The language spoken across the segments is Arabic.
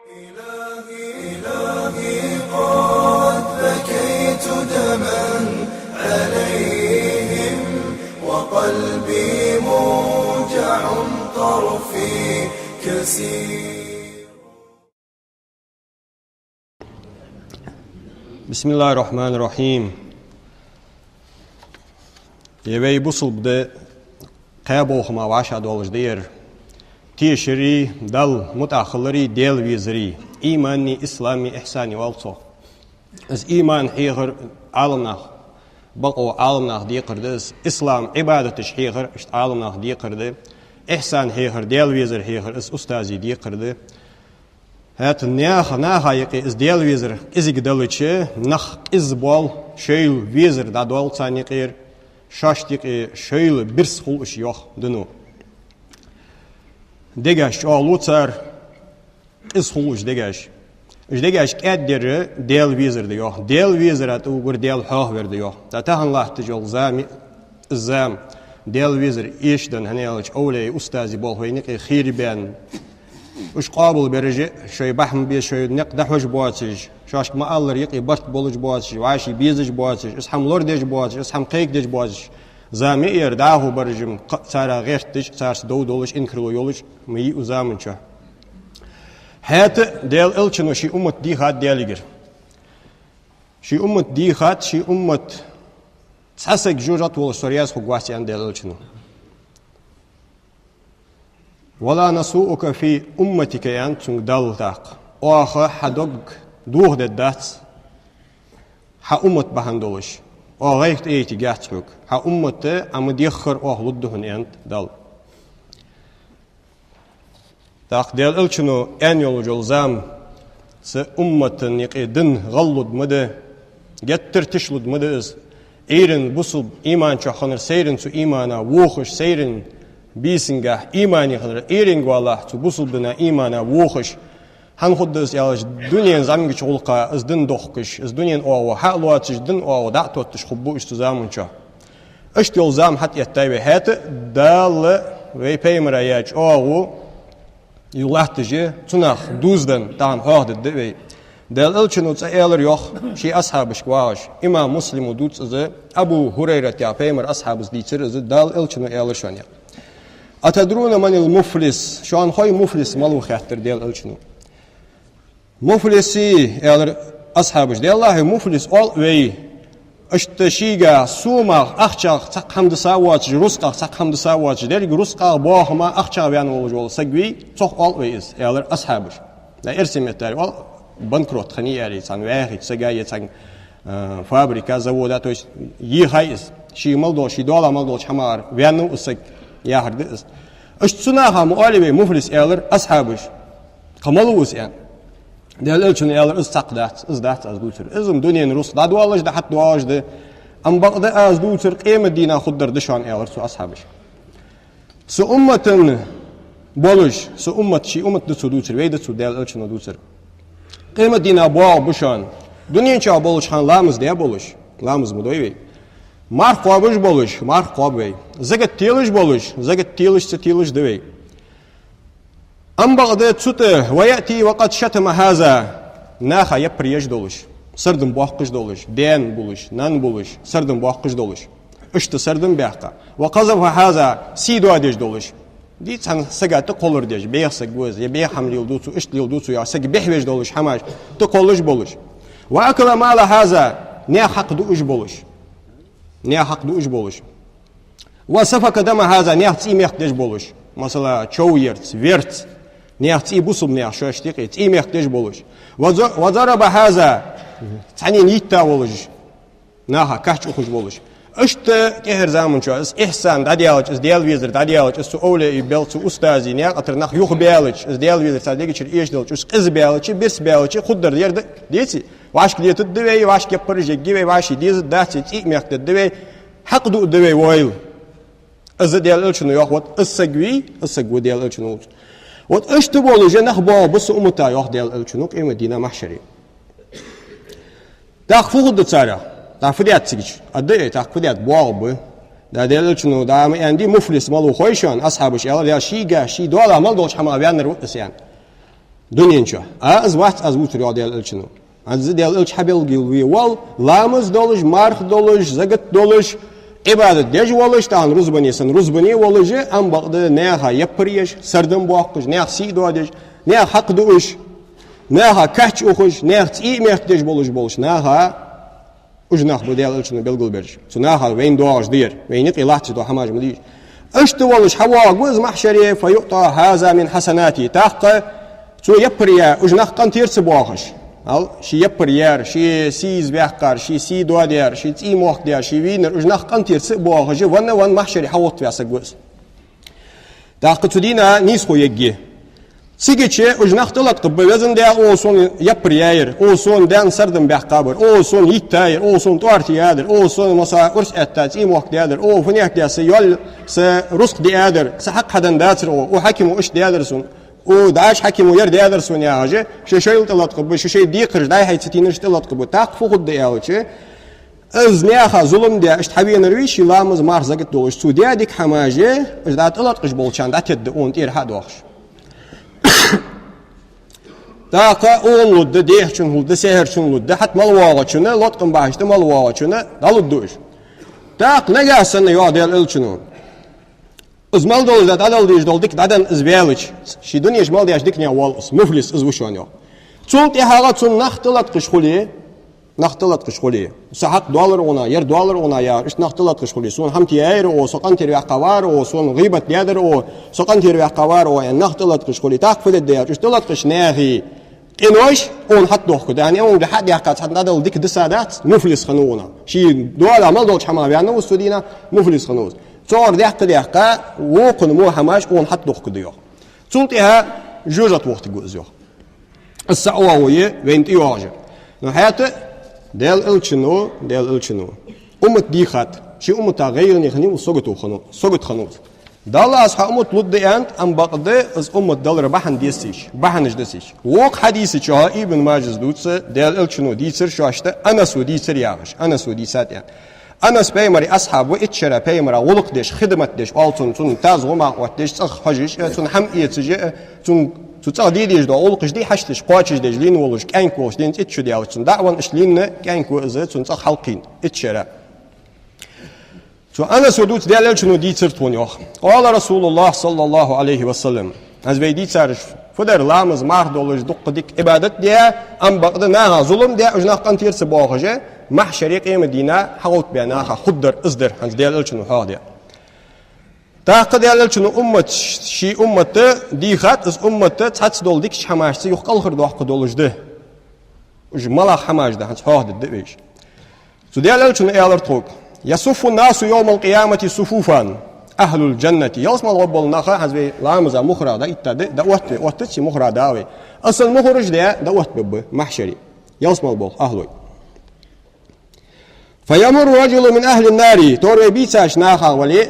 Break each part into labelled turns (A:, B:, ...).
A: إلهي قد بكيت دما عليهم وقلبي موجع طرفي كسير.
B: بسم الله الرحمن الرحيم. يبي بوصل بده قابوخ ما واشاد ولش دير تيشري دل متأخلري ديل ويزري إيماني إسلامي إحساني والصو از إيمان حيغر عالمنا بقوا عالمنا دي قردس إسلام عبادة حيغر اشت عالمنا دي قرد إحسان حيغر ديل ويزر حيغر اس أستاذي دي قرد هات ناخا يقي از ديل ويزر إزيق دلوچه نخ إزبال شيل ويزر دا دول تاني قير شاشتيق شيل برس خلوش يوخ دنو دگاش آلوتر از خلوش دگاش قدر ديل ويزر ديو ديل ويزر اتو گر ديل حاه ورد يو تاهن الله تجول زام ديل ويزر ايشدن هنيالج اولي استاذي بول هوينيق خيري بان وش قابل برجع شوي بحم بي شوي نقدح وش بواتج شاش ما الله يقي برت بولج بواتج وعاشي بيزج بواتج اسحم لوردج بواتج اسحم قيق دج بواتج زامي يرداهو برجم سارا غيرتج سارس دولش انكرلو يولج مي وزامنچا هات ديل الچنو شي امت دي هات دياليگر شي امت دي هات شي امت تساسك جوجات ولا سورياس خو غواسي ان ديل الچنو ولا نسوءك في امتك ان تون دالتاق اخ حدوق دوه دات ح امت بهندولش او غيرت ايتي جاتروك ح امت ام ديخر او لدهن انت دال تاق ديل الچنو ان يولجول زام س امتن يقدن غلد مده جتر تشلد مده ايرن بوسل ايمان چخنر سيرن سو ايمانا ووخش سيرن بيسنگه ايماني خنر ايرن والله تو بوسل بنا ايمانا ووخش هن خدس يالج دنيا زمانك چولقا از دن دوخكش از دنيا او حالواتش دن او دعتوتش خبو استزامنچا اشتيول زام حت يتاوي هات دال وي بيمراياج او يلاتجي تنخ دوزدن دان هاد دبي دال الچنو تايلر يوخ شي اصحابش واش امام مسلم دوت از ابو هريره يا بيمر اصحابس ديتر از دال الچنو ايلشانيا اتدرون من المفلس شان خوي مفلس مالو خاطر دال الچنو مفلسي يالر اصحابش دي الله مفلس اول وي اشتشيغا سوما اخچا حمد ساواچ روسقا حمد ساواچ دير روسقا باهما اخچا بيان ولجول سگوي صح اول ويز يالر اصحابش دا ارسمتار اول بنكروت خني ياري سان واحد سگاي سان فابريكا زاودا تو يي هايز شي مالدو شي دولا مالدو حمار بيانو اسك يا هردس اشتسناها مؤلبي مفلس يالر اصحابش قملوس يعني ديال الچن يالر استقدات ازدات از دوتر ازم دنيا روس دا دوالج دا حت دواج ده ام بقد از دوتر قيمه دينا خدر دشان يالر سو اصحابش سو امتن بولش سو امت شي امت دسو دوتر ويد سو ديال الچن دوتر قيمه دينا بوا بشان دنيا چا بولش خان لامز ديا بولش لامز مدوي مار قابش بولش مار قابي زگت تيلش بولش زگت تيلش ستيلش دوي ام بغداد تسوته وياتي وقد شتم هذا ناخا يبريج دولش سردم باقش دولش دين بولش نان بولش سردم باقش دولش اشت سردم باقا وقذف هذا سيدو ادج دولش دي سان سگات قولر ديج بيخ سگوز يبي حمل يلدوتو اشت يلدوتو يا سگ بيحوج دولش حماش تقولش بولش واكل مال هذا نيا حق دوج بولش نيا حق دوج بولش وسفك دم هذا نيا تيميخ دج بولش مثلا چويرت ويرت نيخت يبوسم نيخ شوش تيقيت إيميخ تيج بولش وضرب هذا تعني نيتا بولش ناها كحش أخش بولش اشت كهر زامن شو اس إحسان داديالج اس ديال ويزر داديالج اس أولي بيلت أستاذي نيخ أتر نخ يوخ بيالج اس ديال ويزر تاديك شر إيش دلج اس قز بيالج بيرس بيالج خدر دير ديتي واش ديت الدوي واش كبرج جيبي واش ديز داتي إيميخ الدوي حق دو الدوي وايل از ديال الشنو ياخد السجوي ديال الشنو وات اشتبولو جنخ با بس امتا ياخ ديال الچنوك اي مدينه محشري داخ فوق دتسارا دا فديات تيج ادي تاخ فديات بواب دا ديال الچنو دا عندي مفلس مالو خويشان اصحابش يلا شيغا شي دولا مال دولش حما بيان رؤسيان دنيا شو از وقت از وتر يا ديال الشنو از ديال الش حبل جلوي وال لامز دولش مارخ دولش زغت دولش عبادت ديج ولش تان رزبني سن رزبني ولج ام بقد نيها يبريش سردن بوقش نيها سيدو ديج نيها حق دوش نيها كاتش اوخش نيها تي ميخ ديج بولش نيها وجناخ بديال الشنو بلغل برج سناها وين دوش دير وينت إلاتش دو حماج مديش اشتولش حوا جوز محشري فيقطع هذا من حسناتي تحق تو يبريا وجناخ قنتير سبوخش al și iepărier și si zbeahcar și si doadier și ți mohdea și viner ujnach kantir se boha je wanna wan mahshari hawot ya sagwas da qutudina nisxo yeggi sigeche ujnach talat qbezan da o son yepărier o son dan sardan beahqaber o son yitayr o son tortiyader o son masa urs atta ți mohdeader o funiyak da se yol se rusq diader se haq hadan datir o hakim ush diader son وداش حكيم وير دي ادرسون يا هاجي شي طلعت قبو شي ديقر داي هيتينش طلعت قبو تاق فوق دي اوتشي از نياخا ظلم دي اش حبي نرويش لامز مار زقت دوش سوديا ديك حماجي از دا طلعت قش بولشان دا تد اون تير هاد وخش تاقا اون لود دي چون لود سهر چون لود حت مالواغا چون لوتقن باهشت مالواغا چون دالود دوش تاق نگاسن يا ديال الچنون ازمال دول ده دال ديش دول ديك دادن ازبيالج شي دنيا جمال ديش ديك نيا والس مفلس ازوشونيو تون تي حالا تون نختلط قشخولي ساعات دولار ونا ير دولار ونا يا اش نختلط قشخولي سون هم تيير او سقن تير قوار او سون غيبت يادر او سقن تير قوار او نختلط قشخولي تاقفل دير اش دولت قشناغي انوش اون حد دوخ يعني اون حد يحقق حد دال ديك دسادات مفلس خنونا شي دول عمل دول حما بيان وستودينا مفلس خنوز صور ديحقا وقن مو حماش اون حد دوخ كديو تونتها جوجت وقت جوزيو السعويه وينت يواجه نحياته ديال الچنو امت ديخات شي امت غير نخني وسوغت خنو دالا اصحاب امت لد انت ام بقد از امت دال ربحن ديسيش بحنج ديسيش وق حديث چا ابن ماجز دوتس ديال الچنو ديسر شاشته انا سو ديسر ياغش انا سو ديسات يعني أنس بيمري أصحاب وإتشرا بيمرا ولق ديش خدمة ديش ألتون تون تاز وما واتديش تخ حجيش تون حم إيتسجي تون تتصل ديش دو ولقش دي حشتش قاتش ديش لين ولش كأنكوش لين إتشو دياو تون دعوان إش لين كأنكو إزا تون تخ حلقين إتشرا تو أنس ودوت ديال شنو دي ترتون يوخ قال رسول الله صلى الله عليه وسلم از بيدي تارش فدر لامز مار دولش دق ديك عبادت ديا أم بقد ناها ظلم ديا أجناق قنتير سبوخجه مح شريقي مدينة حوت بيناها خدر إصدر عند ديال شنو هذا تاقد ديال شنو أمة شي أمة دي خات إز أمة تحت دول ديك حماش يقال خر دوح قدولش ده وجملا حماش ده عند هذا الدبيش تو ديال شنو إيالر توك يصف الناس يوم القيامة صفوفا أهل الجنة يوصل رب النخا حزب لامزا مخرا دا إتى دا وقت شي مخرا داوي أصل مخرج دا وقت بب محشري يوصل بول أهلوي فيمر رجل من أهل النار تور بيتاش ناخا ولي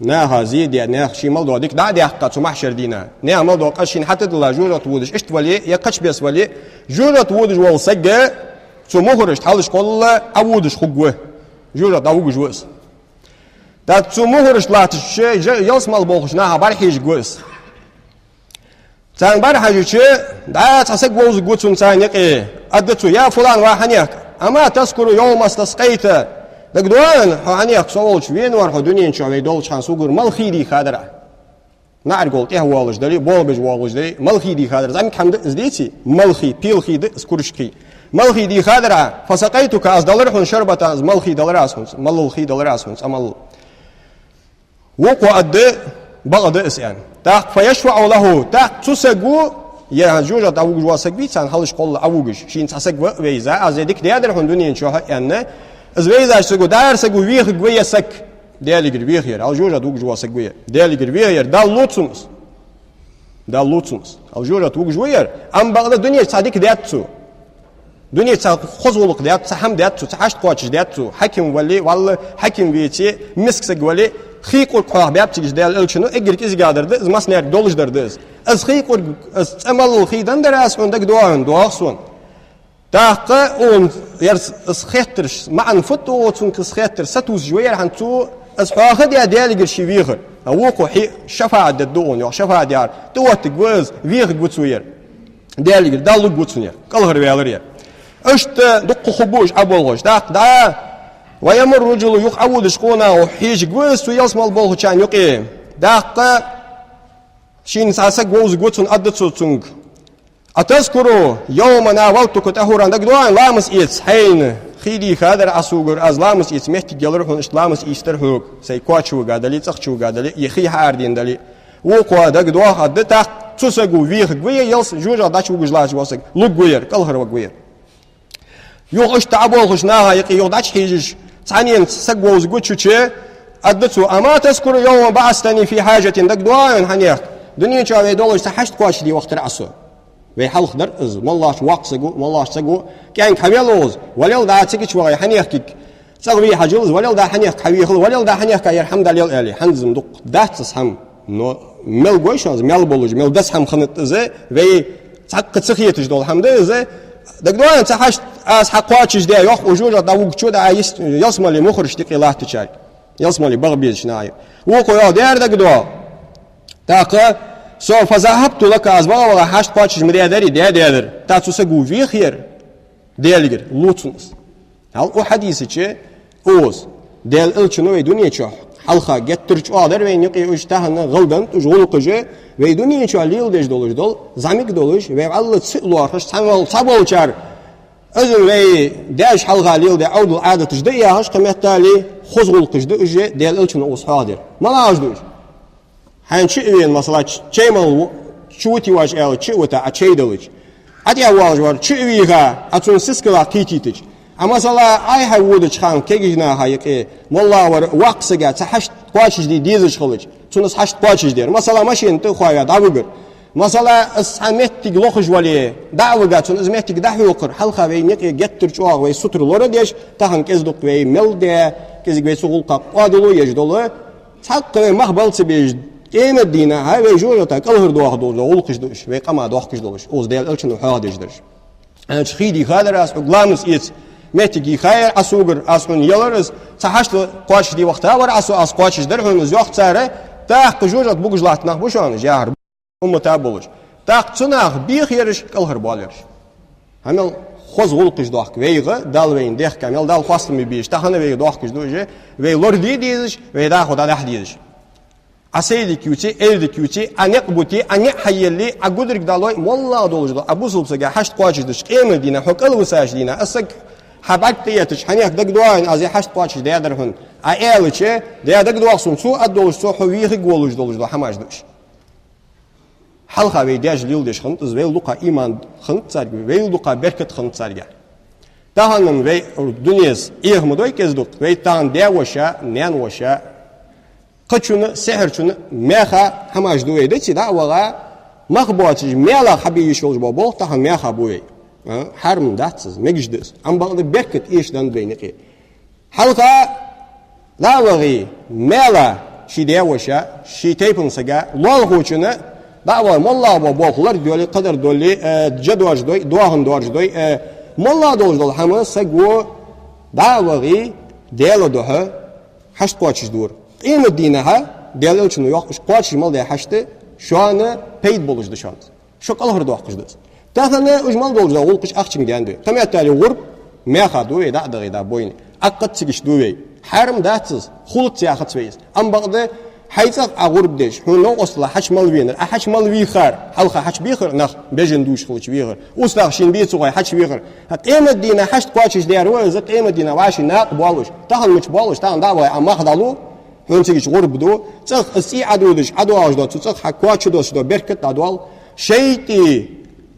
B: ناخا زيد يا ناخ شي مالدو ديك دا دي حقا محشر دينا نيا مالدو قشين حتى دلا جورة ودش اشت ولي يقش بيس ولي جورة ودش والسجة تو مخرج تحلش كل أودش خقوه جورة داوج جوز دا تو مخرج لاتش يوصل بولش ناخا بارحيج جوز تان بارحيج شي دا تسق ووز جوتون تان يقي أدتو يا فلان واحنيك أما تذكر يوم استسقيت دقدوان هانيك سولش وين ورخ دنيا شوي دولش هان سوغر ملخيدي خادرة نعر قلت إيه والش دلي بولبج والش دلي ملخيدي خادرة زعما كم زديتي ملخي بيلخي سكورشكي ملخيدي خادرة فسقيتك أز دولار شربة أز ملخي دولار أسهنس ملخي دولار أسهنس أمل وقو أد بغض إسيان تاق فيشفع له تاق تسقو يا جوجة أوج واسقبيت عن حلش قل أوجش شين تسقب ويزا أزيدك ديادر هندوني شوها يعني إز ويزا سقو دار سقو ويخ قوية سك ديالي ويخير أو جوجة أوج واسقبية ديالي ويخير دا لوتسونس أو جوجة أوج وير أم بعد الدنيا تصدق دياتو دنيا خزولق ديات سحم دياتو تحشت قواتش دياتو حكم ولي والله حكم بيتي مسك سقولي خيق والقرار بيابتيج ديال الشنو اجرك از قادرد از مسنير دولج دردز از خيق از امل خيدن دراس عندك دواسون تاق اون يرس سخيترش مع نفتو تون كسخيتر ستوز جوير هانتو از فاخد يا ديال شي ويغر اوقو حي شفاعه ددون يا شفاعه ديار توت جوز ويغ غوتوير Değerli dallık gutsun ya. Kalhır veyalar ya. İşte dukku xubuş abolğuş. Da ve yamur rujulu yok avuduş kona o hiç güz su yasmal bolğu çan yok e. Da şin sasa goz gutsun adı tutsun. Ataskuru yawma nawaltuku tahuran da gdoan lamus its hein. خيدي خادر أسوغر از لامس إيش مهتي جلر هون إسلامس إيستر هوك سيكواتشو قادلي تخشو قادلي يخي هاردين دلي وقوا دق دوا خد تاخ تسقو ويخ قوي يلس جوجا داشو وجلاش واسق لوك قوير كلهر وقوير يوغ إش تعبول خشناها يقي يوغ داش حيجش ثانيا سقوز قوتشو أدتو أما تذكر يوم بعثتني في حاجة دق دوا هنيخ دنيا شاوي دولش تحشت كواش دي وقت رأسو وي حلق در از ملاش واقسقو ملاش سقو كان كبيلوز وليل دا تيكش وغي حنيخك سقوي حجلز وليل دا حنيخ حويخل وليل دا حنيخ يرحم دليل الي حنزم دق داتس هم نو مل غوشاز مل بولوج مل دس هم خنت زي وي تق تسخيتش دول هم ده دق دوان تحش از حقواتش ده يخ وجوجا دا وقچو دا يسملي مخرج تقيلات تشاري يسملي بغبيش ناي وقو يا دير دق دو تاق سوف ذهبت لك أزبا ولا حشت قاتش مريادري ديادر تاتوسا قوفي خير ديالجر لوتنس هل او حديثي چه اوز ديال الچنو وي دنيا چو حلقا گترچ آدر وي نقي اشتهن غلدن تجولقجه وي دنيا چو ليل دج دولج دول زاميك دولج وي الله تسلو arx سامل صابولچار özün وي داش حلقا ليل دي عود العاده تجدي هاش قمتالي خزغولقجده اجه ديال الچنو اوس حاضر ملاجدوش هنشي وين مثلا تشيمل شوتي واج ال تشوتا اتشيدلج ادي واج ور تشويغا اتون سيسكلا كيتيتج اما مثلا اي هاود تشخان كيجنا هايقي والله ور واقسغا تحشت قواچج دي ديزج خلج تونس حشت قواچج دير مثلا ماشين تو خويا دابوغر مثلا اسمتي لوخج ولي داوغا تون اسمتي داهوقر حلقه وي نيق گتر چوا وي سوتر لورا ديش تاهن كزدوق وي ملده كزيگ وي سوغولقا قادلو يجدولو تاق مخبلت بيج إيمة دينا هاي ويجوجا تاكلهر دوخ دوجا ولقش دوش ويقما دوخش دوش أوز ديال ألشنو حادش درش أنا تخيدي خادر أس أقلامس إيت متجي خير أسوغر أسون يلرز تحشت قاش دي وقتها ور أسو أس قاشش درهم زيوخ تسارة تاق جوجا بوجج لاتنا بوشان جاهر تابولج تاق تناخ بيخيرش كلهر باليرش همل خوز ولقش دوخ ويغا دال وين ديخ كامل دال خواستم بيش تاخنا ويغ دوخش دوجا وي لوردي ديزش وي دا خدا دح ديزش أسيدي كيوتي إلدي كيوتي أنيق بوتي أنيق حيلي أقدرك دالوي والله دولج دال أبو سلبسجا حشت قواچش دش قيمة دينا حق الوساج دينا أسق حبات قيتش حنيق دق دوين أزي حشت قواچش ديادرهن أيلچه ديادق دوخسون سو أدولج سو حويخي قولج دولج دال حماش دوش حلقة ويداج ليل دش خنت وي لوقا إيمان خنت سارج وي لوقا بركت خنت سارج تاهنن وي دنياس إيهمدوي كزدوق وي تان ديوشا نان وشا قتشون سحرشون ميخا هماش دوي دتي دا وغا مخبواتش ميلا حبي يشولج بابو تاع ميخا بوي حرم داتس ميجدس ام بعد بركت ايش دان بينقي حلقه لا وغي ميلا شي ديوشا شي تيبن سغا لولغوچنا دا والله بابوخلر دولي قدر دولي جدواج دوي دوهن دوج دوي مولا دولج دول حما سغو دا وغي ديلو دوه حشت قواتش دور إيمة دينها ديالو شنو يوقف قواتش مال ده حشته شو أنا بيد بولج دشان شو كله هردو أخش دس تاخنا أجمل بولج ده ولقش أخشم جاندو كم يتالي غرب ما خدوه دا دغي دا بوين أقد تيجش دوي حرم داتس خلط سياخت سويس أم بعد حيثك أغرب دش هو نو أصلا حش مال وينر أحش مال ويخر حلقة حش بيخر نخ بيجن دوش خلش بيخر أصلا شين بيت صغير حش بيخر هت إيمة دينا حش قواتش ديارو زت إيمة دينا واشي ناق بالوش تاخن مش بالوش تاخن دا أم خدالو هون تيجي غرب دو تخ السي عدودش عدو أجدا تخ حكواتش دوس دو بركت عدوال شيتي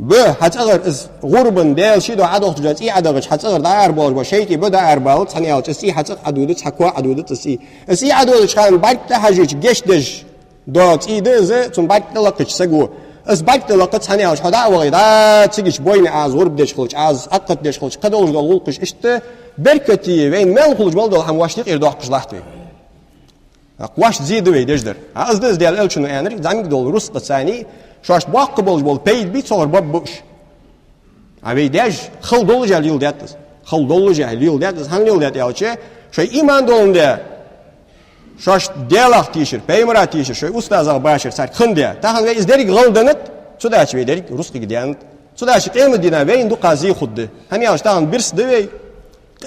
B: به هتغير إز غربن دال شيء دو عدو تجات إي عدوش هتغير دار بال وشيتي بدا أربال ثانية تسي هتغ عدودش حكوا عدودش السي عدودش كان بعد تهجج جشدش دوت إي ده زي ثم بعد تلاقيش سجوا إز بعد تلاقيت ثانية وش هذا وغيدا تيجي بوين عز غرب دش خلش عز أقط دش خلش قدوش دو لقش إشته بركتي وين مال خلش مال دو هم واشتيق يردوح قشلحتوي قواش زيد وي دجدر أزدز ديال ألشنو أنري زاميك دول روس قصاني شاش باق بولج بول بيد بيت صور باب بوش أبي داج خل دولج على داتس خل دولج على داتس هن ليل دات يالشة شيء إيمان دولن ده شاش ديالك تيشر بيمرا تيشر شيء أستاذ باشر سار خندة تاهن ويز دريك غلدنت شو ده أشوي دريك روس قديانت سوداش قيمة دينا وين دو قازي خد هني أشتغل برس دوي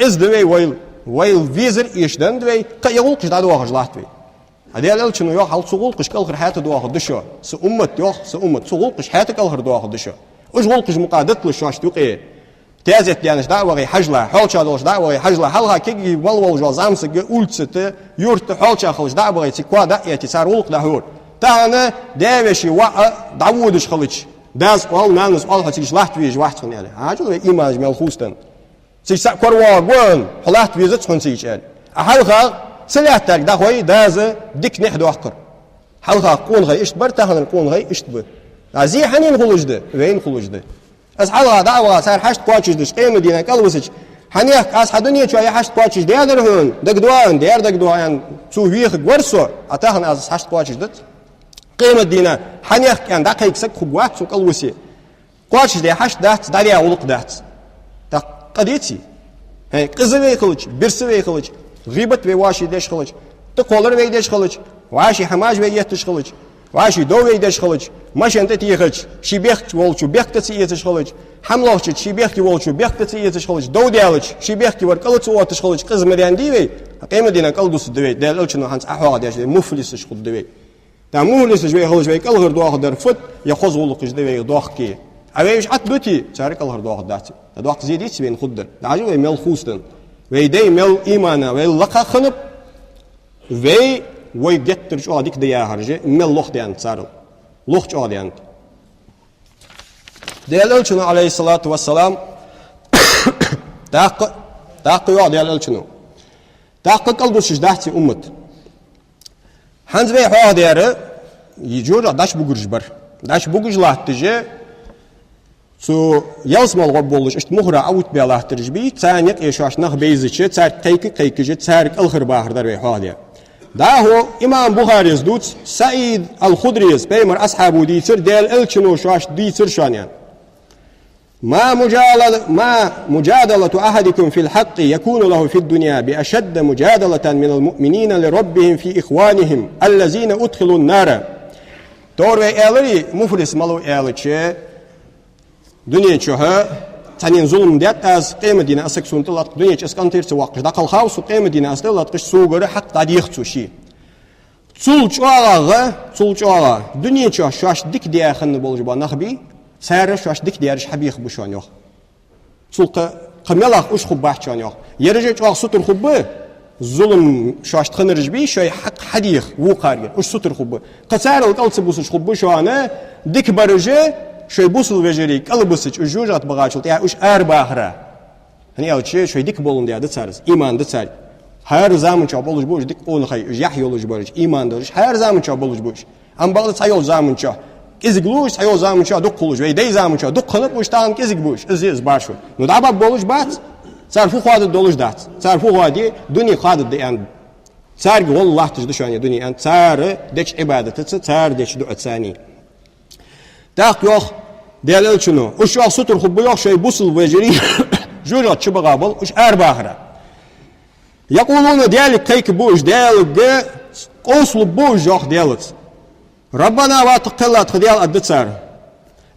B: إز دوي ويل فيزر إيشدن دوي كيقول قش دادو واخج لحت دوي هذا اللي شنو يوح على سقول قش كل حياته دو واخد دشوا سأمت يوح سأمت سقول قش حياتك كل دو واخد دشوا وش قول قش مقادت للشاش توقي تازت لانش دعوة غي حجلة حولش هذا دعوة غي حجلة حلها كي والله جو زامسك أولتسته يورت حولش خلش دعوة غي تقوى دعية صار ولق دهور تانا داوشي دعودش خلش داس قال نانس قال هتيجي لحت ويج واحد خن يعني عاجل إيمان مال خوستن سيسا كروا وين حلحت ويزت خن سيج حلها سلعتك ده هوي داز ديك نحدو أحكر حلها قون غي إشتبر تاهن قون غي إشتبر عزي حنين خلوج ده وين خلوج ده أس حلها دعوة صار حشت قاتش دش قيمة دينا كلوسج حنيك أس حدنيا شو أي حشت قاتش ديادرهن دقدوان دقدوان سو ويخ ورسو أتاهن أس حشت قاتش دت قيمة دينا حنيك كان دقيق سك خبوات سو كلوسي قاتش دي حشت دات داريا ولق دات قديتي هاي قزوي خلج برسوي خلج غيبة واشي ديش خلج تقولر وي ديش خلج واشي حماج وي يتش خلج واشي دو وي ديش خلج ماشي انت تيخج شي بيخت ولچو بيخت تيتش خلج حملوچ شي بيخت ولچو بيخت تيتش خلج دو ديالچ شي بيخت ورقلچ واتش خلج قزم ديان ديوي قيمة دينا قلدوس دوي دالچ نو هانس احوا ديش مفلسش خد دوي تا مفلسش وي خلج وي قلغر دو در فت يخوز ولقش دوي دوخكي اويش عت دوتي تارك قلغر دو داتي دوق زيديت بين خدر داجو وي مل خوستن وي دي مل ايمانا وي لقا خنب وي وي جتر شو هذيك ديا هرجه مل لوخ ديان صار لوخ شو ديان ديالچنو عليه الصلاه والسلام داق يو ديالچنو داق قلبوش داتي امت هانز وي هو ديار يجور داش بوغرجبر داش بوغجلاتجه سو يوسمال غبولش اشت مهرة اوت بيالله ترجبي تانيق يشاش نخ بيزيچه تار قيقجه تار الخر باهر در وي حاليا دا هو امام بخاري زدوت سعيد الخدري بيمر اصحابه ديتر ديال الچنو شاش ديتر شانيان ما مجادلة احدكم في الحق يكون له في الدنيا باشد مجادلة من المؤمنين لربهم في اخوانهم الذين ادخلوا النار دور وي الري مفلس مالو الچه دنيا شوها تانين ظلم ديت از قيمة دينا أسك سنتلات دنيا أسكان تيرس واقش داخل خاوس وقيمة دينا أستلات قش سوغر حق تاريخ تشي تول شواغا دنيا شو شاش ديك ديا خن بولجبا نخبي سعر شاش ديك ديارش حبيخ بشان يوخ تول قملاخ وش خب بحشان يوخ يرجع شواغ سطر خب ظلم شاش تخنرج بي شوي حق حديخ وقارجر وش سطر خب قسار القلص بوسش خب شانه ديك برجه شوي بوصل وجري قلبسج وجوجات بغاشلت يا وش ارباخرا هني او شيء شوي ديك بولن ديا دتسارس ايمان دتسار هر زمان چا بولج بوش ديك اون خي يح يولج برج ايمان درش هر زمان چا بولج بوش ام باغ تسايو زمان چا ازغلوش تسايو زمان چا دوك قولج وي دي زمان چا دوك قلب وش تان ازغ بوش از باشو نو دابا بولج بات صرفو خاد دولج دات صرفو غادي دني خاد دي ان صار والله تجدشان دني ان صار دش عبادته صار دش دعاء ثاني داق يوخ ديال شنو وش يوخ سطر خب يوخ شيء بوصل وجري جوجات شبغابل وش ارباخره يقولون ديال كيك بوش ديال قوصل بوش يوخ ديالت ربنا واتقلت ديال الدتسار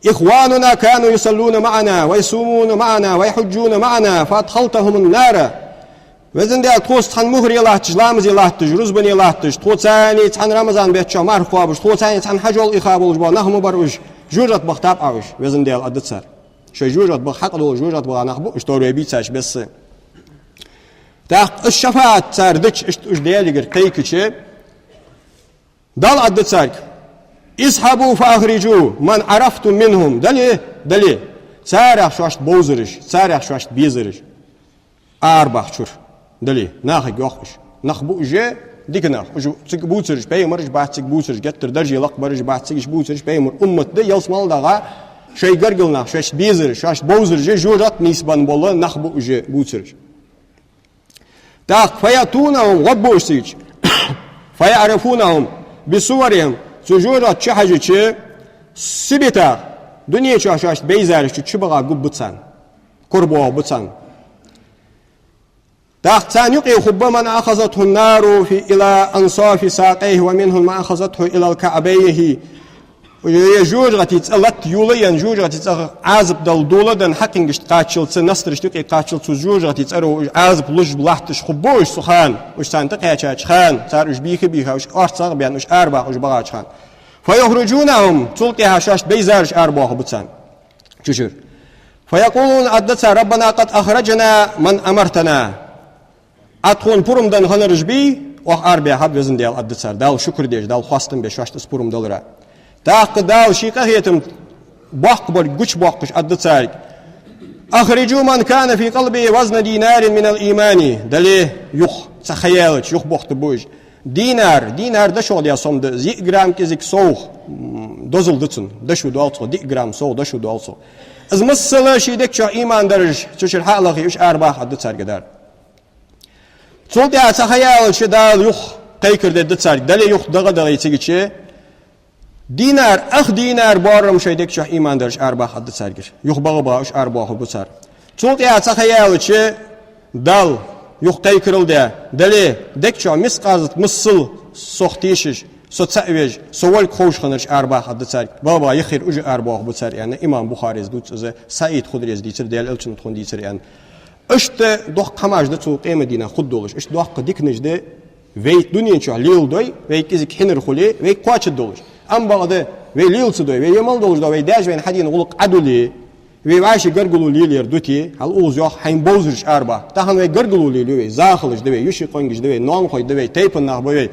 B: اخواننا كانوا يصلون معنا ويصومون معنا ويحجون معنا فادخلتهم النار وزن ديال توست خان مهري الله تجلامز الله تجرز بني الله تج توتاني تان رمضان بيتشا مار خوابش توتاني تان حجول اخابول جبا نحم بروش جوجات بختاب اوش وزن ديال ادتسر شي جوجات بحق دول جوجات بغا نخبو اشتوري بيتاش بس تاق الشفاعة تاردش اش دياليغر قيكچه دال ادتسر اسحبوا فاخرجوا من عرفتم منهم دلي سارح شواشت بوزرش سارح شواشت بيزرش اربع شهور دلي ناخ يوخش نخبو جه ديكنا جو تبوترش بيمرج بعد تبوترش جتر درجه لق برج بعد تبوترش بيمر امت ده يلسمال دغه شي غرغلنا شاش بيزر شاش بوزر جه جورات نسبان بولا نخبو جه بوترش تاق فياتونهم غبوشتيج فيعرفونهم بصورهم سجورات شحجه سبتا دنيا شاش بيزارش تشبغا غبطسان قربوا بطسان تحتان يقي خب من أخذته النار إلى أنصاف ساقيه ومنهم ما أخذته إلى الكعبيه ويجوج غتي تسلت يوليا جوج غتي تسر عازب دل دولدن حقنجش قاتشل نسترش تقي قاتشل جوج غتي تسرو عازب لج بلاحتش خبوش سخان وش سانتقي تشاش خان صار وش بيخ بيها وش ارصغ بيان وش اربع وش بغاش خان فيخرجونهم تلقيها شاش بيزارش اربع بتسان شوشر فيقولون عدتها ربنا قد اخرجنا من امرتنا اتخون برم دن خنرج بي وخ اربع حب وزن ديال عدتها دال شكر ديش دال خواستم بشاش تسبرم دلرا تاق داو شيكا هيتم باق بر غش باقش عدتها اخرجوا من كان في قلبه وزن دينار من الايمان دلي يخ تخيلت يخ بوخت بوج دينار ده شو ديا صم ده 1 جرام كزيك صوخ دوزل دتن ده شو دوالصو 1 جرام صو ده شو دوالصو از مسلا شي دك شو ايمان درج تشر حالك يش اربع حد تسرقدار صوت يا تخيل شي دال يخ قيكر ده تسرق دلي يخ دغه دغه يتيجي دينار دينار بارم شي دك شو ايمان درج اربع حد تسرقر يخ بغبا اش اربع بصار صوت يا تخيل شي دال يخطي كرل ده دلي دكشو مسقازت مصل سوختيشش سوتساويج سوال خوش خنرش اربع حد تسار بابا يخير اج اربع بصار يعني امام بخاري زدوت ز سعيد خدري ديتر ديال الچن تخون ديتر يعني اشت دوخ قماج ده تو قيمه دينا خد دولش اش دوخ قديك نجده وي دنيا شو ليل دوي وي كيزك حنر خولي وي كواچ دولش ام بعد وي ليل سدوي وي يمال دولش دوي داج وين حدين غلق عدولي وي واشي غرغلو ليلير دوتي هل اوز يوخ حين بوزرش اربع تاهن وي غرغلو ليلي وي زاخلش دوي يشي قونجش دوي نون خوي دوي تيبن نخ بوي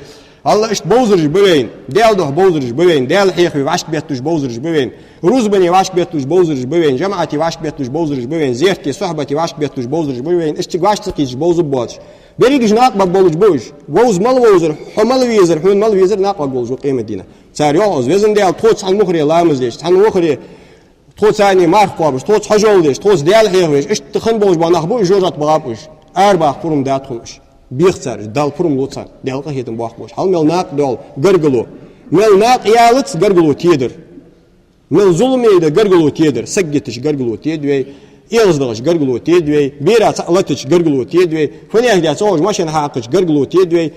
B: الله اشت بوزرش بوين ديال دوه بوزرش بوين ديال حيخ وي واشك بيتوش بوزرش بوين روز بني واشك بيتوش بوزرش بوين جماعتي واشك بيتوش بوزرش بوين زيرتي صحبتي واشك بيتوش بوزرش بوين اشتي واش تقيش بوز بوتش بريجش ناقب بولج بوش ووز مال ووزر حمل ويزر حون مال ويزر ناقب بولج قيمه دينا صار يوز وزن ديال توت عن مخري لامز ليش عن مخري توت ثاني مارك قابش توت حجول ليش توت ديال حيويش اش تخن بوج بنخبو جوجات بغابش اربع قرم داتخمش بيختار دال قرم لوتسان ديال قهيتن باخبوش هل ملناق دول غرغلو ملناق يالت غرغلو تيدر مل ظلمي ده غرغلو تيدر سجتش غرغلو تيدوي يلزدغش غرغلو تيدوي بيرا تلتش غرغلو تيدوي فنيه ديال صوج ماشين حاقش غرغلو تيدوي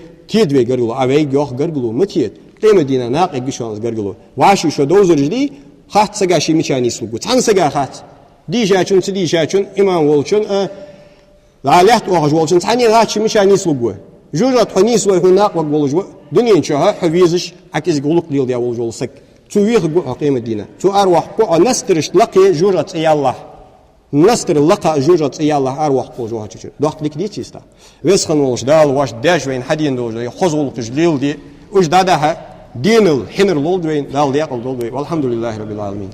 B: غرغلو اوي جوخ غرغلو متيت قيمه دينا ناق يشونز غرغلو واشي شو دوزرجدي خات سگاشی میچانی سوگو تان سگا خات دیجاچون دیجاچون ایمان ولچون لالهت اوغج ولچون تانی غاتش میچانی سوگو جوجات خنیس و هناق وقولجو دنيا چها حويزش اكيز قولق ديال ديال ولجولسك تو ويخ قيمه دينا تو ارواح قو نسترش لقي جوجات اي الله نستر لقى جوجات اي الله ارواح قو جوها تشو دوقت لك ديتيستا ويسخن ولش دال واش داش وين حدين دو خزول تجليل دي وش دادها دين الحنر لولدوين دال ديال لولدوين والحمد لله رب العالمين